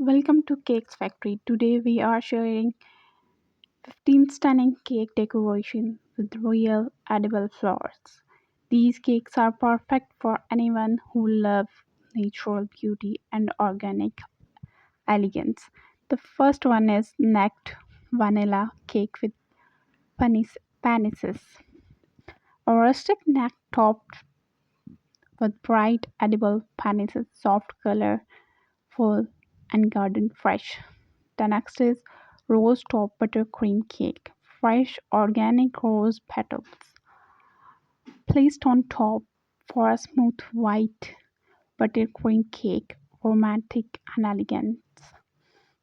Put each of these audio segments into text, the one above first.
Welcome to Cakes Factory. Today we are sharing 15 stunning cake decoration with real edible flowers. These cakes are perfect for anyone who loves natural beauty and organic elegance. The first one is necked vanilla cake with pansies. A rustic neck topped with bright edible pansies, soft color, full and garden fresh. The next is rose top buttercream cake. Fresh organic rose petals placed on top for a smooth white buttercream cake, romantic and elegant.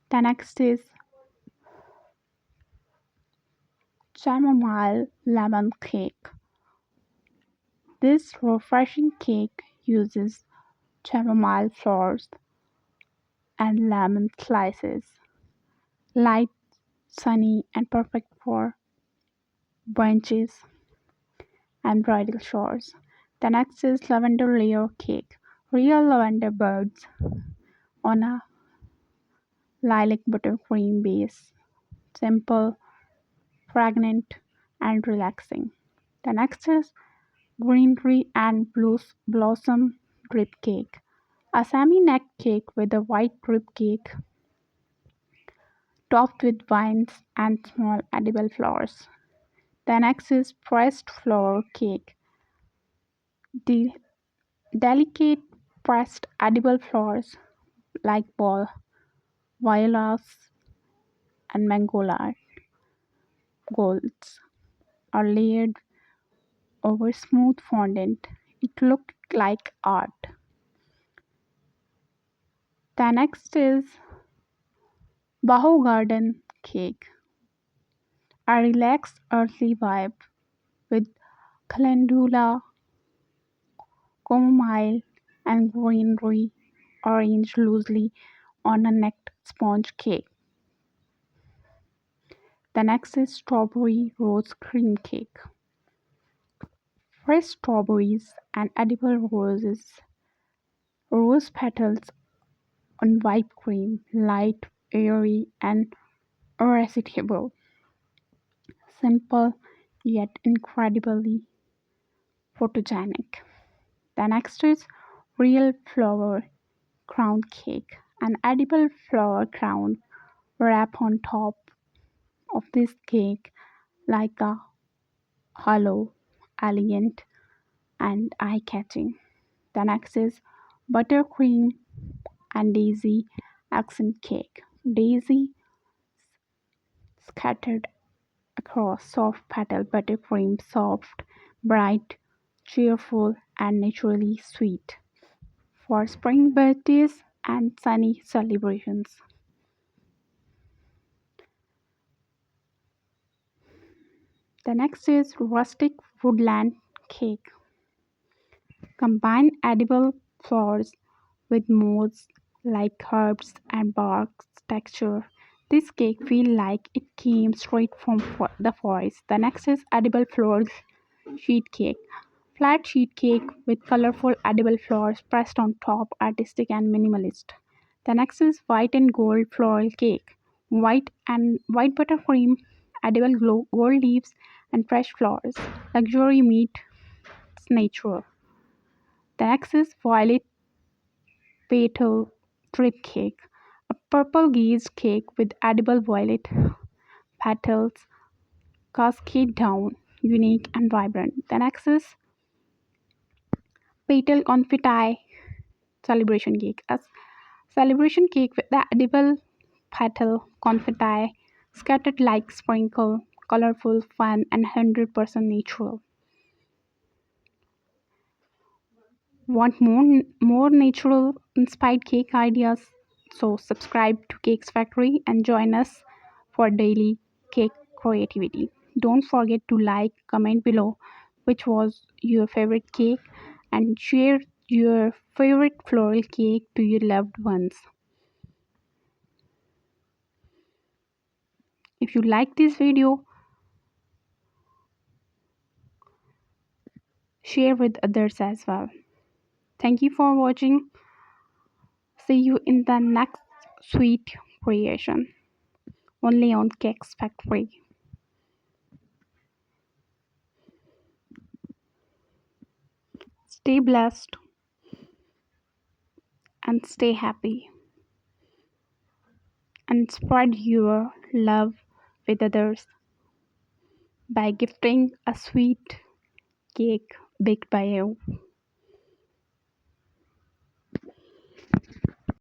The next is chamomile lemon cake. This refreshing cake uses chamomile flowers and lemon slices. Light, sunny, and perfect for brunches and bridal showers. The next is lavender layer cake. Real lavender buds on a lilac buttercream base. Simple, fragrant, and relaxing. The next is greenery and blossom drip cake. A semi-neck cake with a white drip cake topped with vines and small edible flowers. The next is pressed flower cake. The delicate pressed edible flowers like ball, violas, and mangola golds are layered over smooth fondant. It looked like art. The next is boho garden cake, a relaxed earthly vibe with calendula, chamomile, and greenery arranged loosely on a necked sponge cake. The next is strawberry rose cream cake. Fresh strawberries and edible rose petals on white cream, light, airy, and irresistible. Simple yet incredibly photogenic. The next is real flower crown cake. An edible flower crown wrap on top of this cake like a halo, elegant and eye-catching. The next is buttercream and daisy accent cake. Daisy scattered across soft petal buttercream, soft, bright, cheerful, and naturally sweet for spring birthdays and sunny celebrations. The next is rustic woodland cake. Combine edible flowers with moss like herbs and bark texture. This cake feels like it came straight from the forest. The next is edible flowers sheet cake. Flat sheet cake with colorful edible flowers pressed on top, artistic and minimalist. The next is white and gold floral cake. White buttercream, edible gold leaves and fresh flowers. Luxury meets nature. The next is violet petal drip cake. A purple gaze cake with edible violet petals cascade down, unique and vibrant. The next is petal confetti celebration cake. A celebration cake with the edible petal confetti scattered like sprinkle, colorful, fun, and 100% natural. Want more natural inspired cake ideas? So subscribe to Cakes Factory and join us for daily cake creativity. Don't forget to like, comment below which was your favorite cake and share your favorite floral cake to your loved ones. If you like this video, share with others as well. Thank you for watching. See you in the next sweet creation only on Cakes Factory. Stay blessed and stay happy and spread your love with others by gifting a sweet cake baked by you.